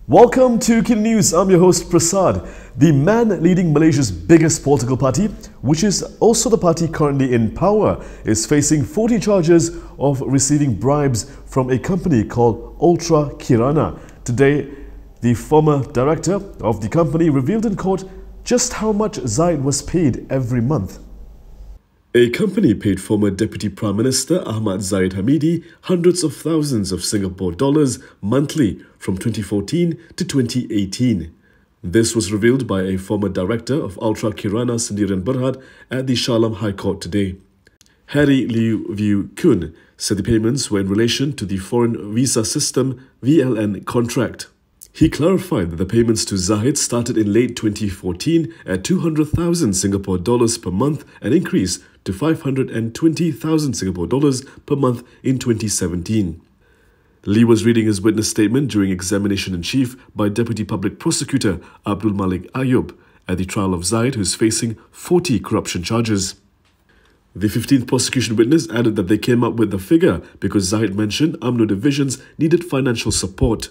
Welcome to KiniNews. I'm your host Prasad. The man leading Malaysia's biggest political party, which is also the party currently in power, is facing 40 charges of receiving bribes from a company called Ultra Kirana. Today, the former director of the company revealed in court just how much Zahid was paid every month. A company paid former Deputy Prime Minister Ahmad Zahid Hamidi hundreds of thousands of Singapore dollars monthly from 2014 to 2018. This was revealed by a former director of Ultra Kirana Sdn Bhd at the Shah Alam High Court today. Harry Lee Vui Khun said the payments were in relation to the Foreign Visa System VLN contract. He clarified that the payments to Zahid started in late 2014 at 200,000 Singapore dollars per month and increased to 520,000 Singapore dollars per month in 2017. Lee was reading his witness statement during examination-in-chief by Deputy Public Prosecutor Abdul Malik Ayub at the trial of Zahid, who is facing 40 corruption charges. The 15th prosecution witness added that they came up with the figure because Zahid mentioned Umno divisions needed financial support.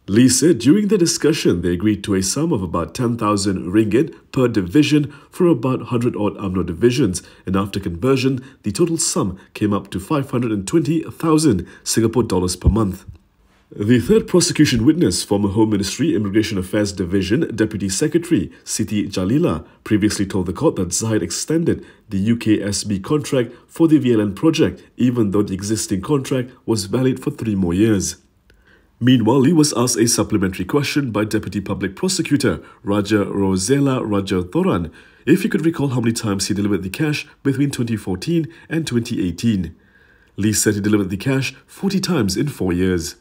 Lee said during the discussion they agreed to a sum of about 10,000 ringgit per division for about 100-odd Umno divisions, and after conversion, the total sum came up to 520,000 Singapore dollars per month. The third prosecution witness, former Home Ministry Immigration Affairs Division Deputy Secretary Siti Jalila, previously told the court that Zahid extended the UKSB contract for the VLN project, even though the existing contract was valid for 3 more years. Meanwhile, Lee was asked a supplementary question by Deputy Public Prosecutor Raja Rosella Raja Thoran if he could recall how many times he delivered the cash between 2014 and 2018. Lee said he delivered the cash 40 times in 4 years.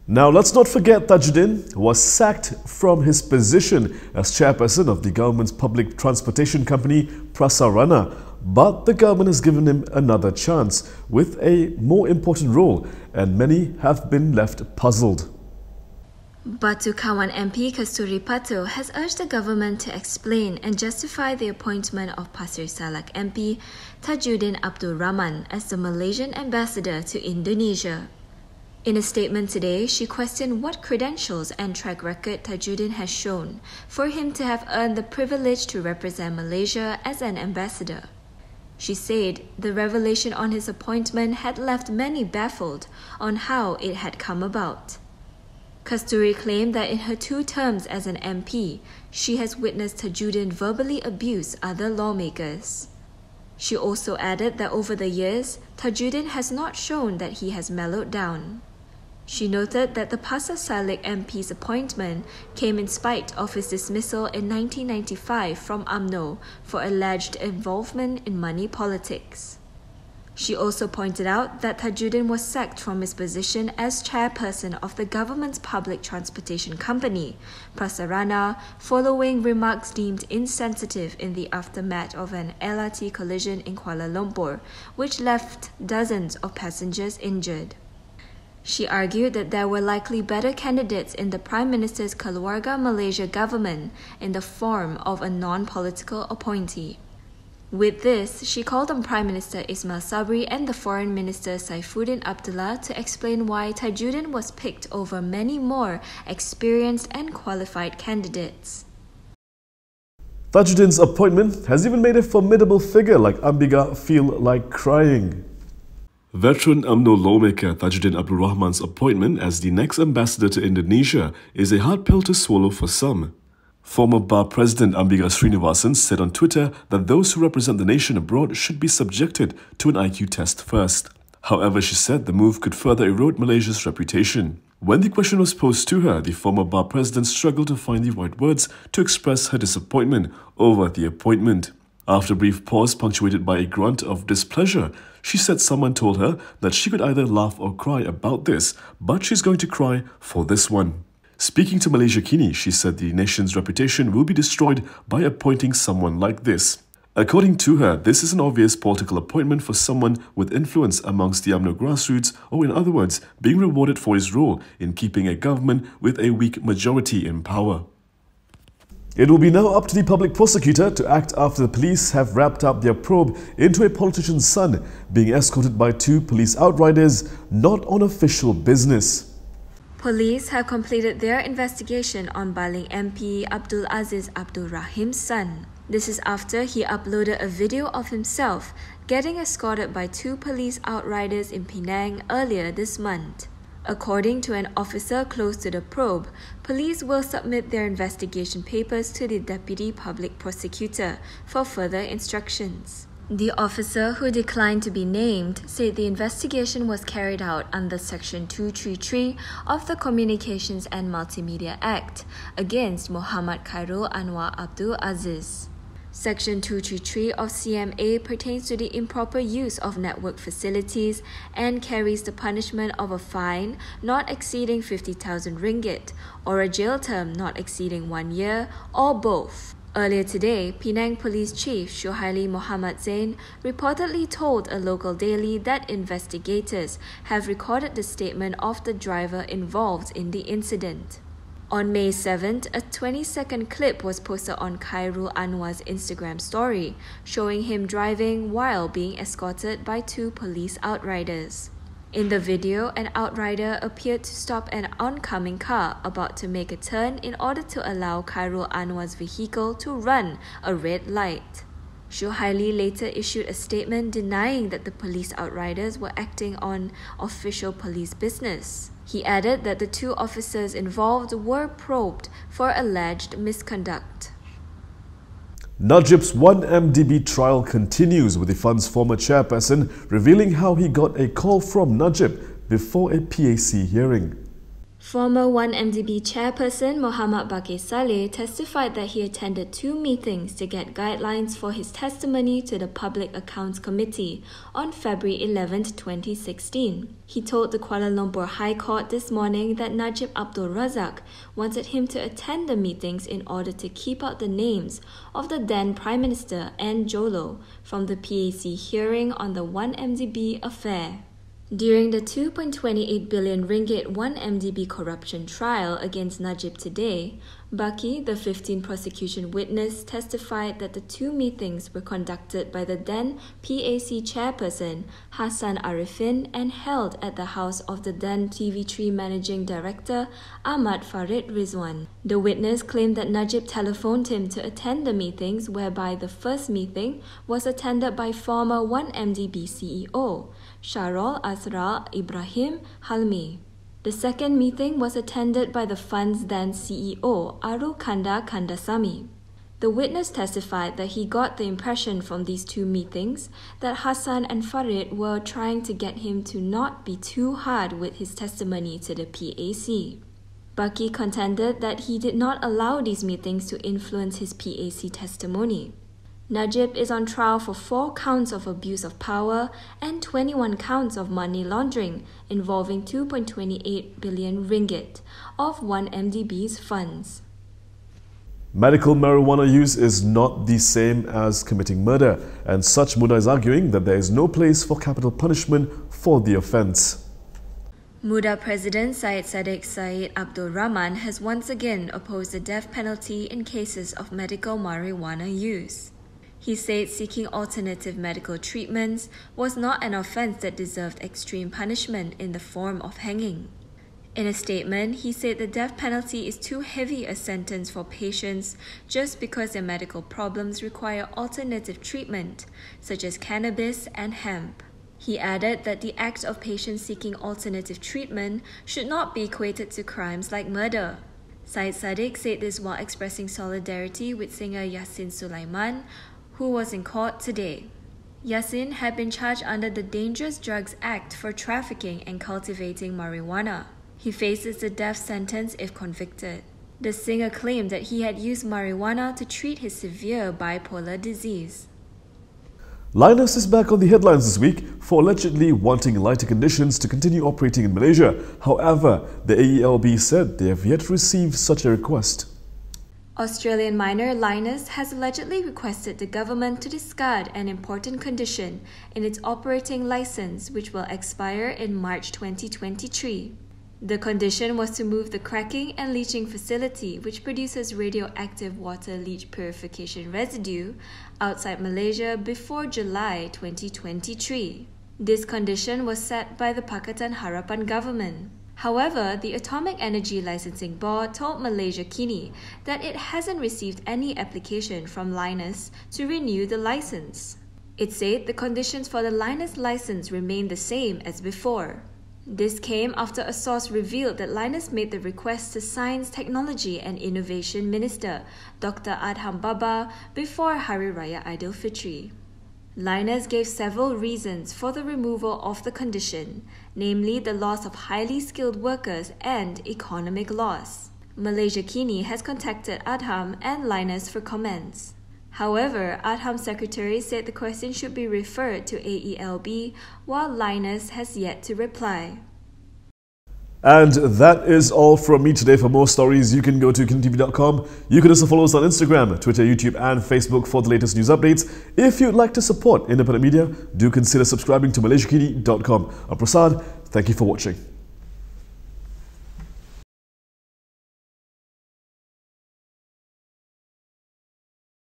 Now, let's not forget Tajudin was sacked from his position as chairperson of the government's public transportation company Prasarana, but the government has given him another chance with a more important role, and many have been left puzzled. Batu Kawan MP Kasturi Pato has urged the government to explain and justify the appointment of Pasir Salak MP Tajudin Abdul Rahman as the Malaysian ambassador to Indonesia. In a statement today, she questioned what credentials and track record Tajudin has shown for him to have earned the privilege to represent Malaysia as an ambassador. She said the revelation on his appointment had left many baffled on how it had come about. Kasturi claimed that in her 2 terms as an MP, she has witnessed Tajudin verbally abuse other lawmakers. She also added that over the years, Tajudin has not shown that he has mellowed down. She noted that the Pasir Salak MP's appointment came in spite of his dismissal in 1995 from Umno for alleged involvement in money politics. She also pointed out that Tajudin was sacked from his position as chairperson of the government's public transportation company, Prasarana, following remarks deemed insensitive in the aftermath of an LRT collision in Kuala Lumpur, which left dozens of passengers injured. She argued that there were likely better candidates in the Prime Minister's Keluarga Malaysia government in the form of a non-political appointee. With this, she called on Prime Minister Ismail Sabri and the Foreign Minister Saifuddin Abdullah to explain why Tajudin was picked over many more experienced and qualified candidates. Tajudin's appointment has even made a formidable figure like Ambiga feel like crying. Veteran Umno lawmaker Tajudin Abdul Rahman's appointment as the next ambassador to Indonesia is a hard pill to swallow for some. Former Bar President Ambiga Srinivasan said on Twitter that those who represent the nation abroad should be subjected to an IQ test first. However, she said the move could further erode Malaysia's reputation. When the question was posed to her, the former Bar President struggled to find the right words to express her disappointment over the appointment. After a brief pause punctuated by a grunt of displeasure, she said someone told her that she could either laugh or cry about this, but she's going to cry for this one. Speaking to Malaysia Kini, she said the nation's reputation will be destroyed by appointing someone like this. According to her, this is an obvious political appointment for someone with influence amongst the UMNO grassroots, or in other words, being rewarded for his role in keeping a government with a weak majority in power. It will be now up to the public prosecutor to act after the police have wrapped up their probe into a politician's son being escorted by 2 police outriders not on official business. Police have completed their investigation on Baling MP Abdul Aziz Abdul Rahim's son. This is after he uploaded a video of himself getting escorted by 2 police outriders in Penang earlier this month. According to an officer close to the probe, police will submit their investigation papers to the Deputy Public Prosecutor for further instructions. The officer, who declined to be named, said the investigation was carried out under Section 233 of the Communications and Multimedia Act against Muhammad Khairul Anwar Abdul Aziz. Section 233 of CMA pertains to the improper use of network facilities and carries the punishment of a fine not exceeding 50,000 ringgit or a jail term not exceeding 1 year or both. Earlier today, Penang Police Chief Shuhaili Mohammed Zain reportedly told a local daily that investigators have recorded the statement of the driver involved in the incident. On May 7th, a 20-second clip was posted on Khairul Anwar's Instagram story, showing him driving while being escorted by 2 police outriders. In the video, an outrider appeared to stop an oncoming car about to make a turn in order to allow Khairul Anwar's vehicle to run a red light. Shuhaili later issued a statement denying that the police outriders were acting on official police business. He added that the 2 officers involved were probed for alleged misconduct. Najibs' 1MDB trial continues, with the fund's former chairperson revealing how he got a call from Najib before a PAC hearing. Former 1MDB chairperson Muhammad Bakir Saleh testified that he attended 2 meetings to get guidelines for his testimony to the Public Accounts Committee on February 11, 2016. He told the Kuala Lumpur High Court this morning that Najib Abdul Razak wanted him to attend the meetings in order to keep out the names of the then Prime Minister and Jolo from the PAC hearing on the 1MDB affair. During the 2.28 billion ringgit 1MDB corruption trial against Najib today, Baki, the 15 prosecution witness, testified that the 2 meetings were conducted by the then PAC chairperson Hassan Arifin and held at the house of the then TV3 managing director Ahmad Farid Rizwan. The witness claimed that Najib telephoned him to attend the meetings, whereby the first meeting was attended by former 1MDB CEO Sharol Asra Ibrahim Halmi. The second meeting was attended by the fund's then CEO Aru Kanda Kandasamy. The witness testified that he got the impression from these 2 meetings that Hassan and Farid were trying to get him to not be too hard with his testimony to the PAC. Baki contended that he did not allow these meetings to influence his PAC testimony. Najib is on trial for 4 counts of abuse of power and 21 counts of money laundering involving 2.28 billion ringgit of 1MDB's funds. Medical marijuana use is not the same as committing murder, and Such Muda is arguing that there is no place for capital punishment for the offence. Muda President Syed Saddiq Said Abdul Rahman has once again opposed the death penalty in cases of medical marijuana use. He said seeking alternative medical treatments was not an offence that deserved extreme punishment in the form of hanging. In a statement, he said the death penalty is too heavy a sentence for patients just because their medical problems require alternative treatment, such as cannabis and hemp. He added that the act of patients seeking alternative treatment should not be equated to crimes like murder. Syed Saddiq said this while expressing solidarity with singer Yasin Sulaiman, who was in court today. Yasin had been charged under the Dangerous Drugs Act for trafficking and cultivating marijuana. He faces the death sentence if convicted. The singer claimed that he had used marijuana to treat his severe bipolar disease. Linus is back on the headlines this week for allegedly wanting lighter conditions to continue operating in Malaysia. However, the AELB said they have yet to receive such a request. Australian miner Linus has allegedly requested the government to discard an important condition in its operating license, which will expire in March 2023. The condition was to move the cracking and leaching facility, which produces radioactive water leach purification residue, outside Malaysia before July 2023. This condition was set by the Pakatan Harapan government. However, the Atomic Energy Licensing Board told Malaysia Kini that it hasn't received any application from Linus to renew the license. It said the conditions for the Linus license remain the same as before. This came after a source revealed that Linus made the request to Science, Technology and Innovation Minister Dr. Adham Baba before Hari Raya Aidilfitri. Linus gave several reasons for the removal of the condition, namely the loss of highly skilled workers and economic loss. Malaysia Kini has contacted Adham and Linus for comments. However, Adham's secretary said the question should be referred to AELB, while Linus has yet to reply. And that is all from me today. For more stories, you can go to KiniTV.com. You can also follow us on Instagram, Twitter, YouTube and Facebook for the latest news updates. If you'd like to support independent media, do consider subscribing to MalaysiaKini.com. I'm Prasad. Thank you for watching.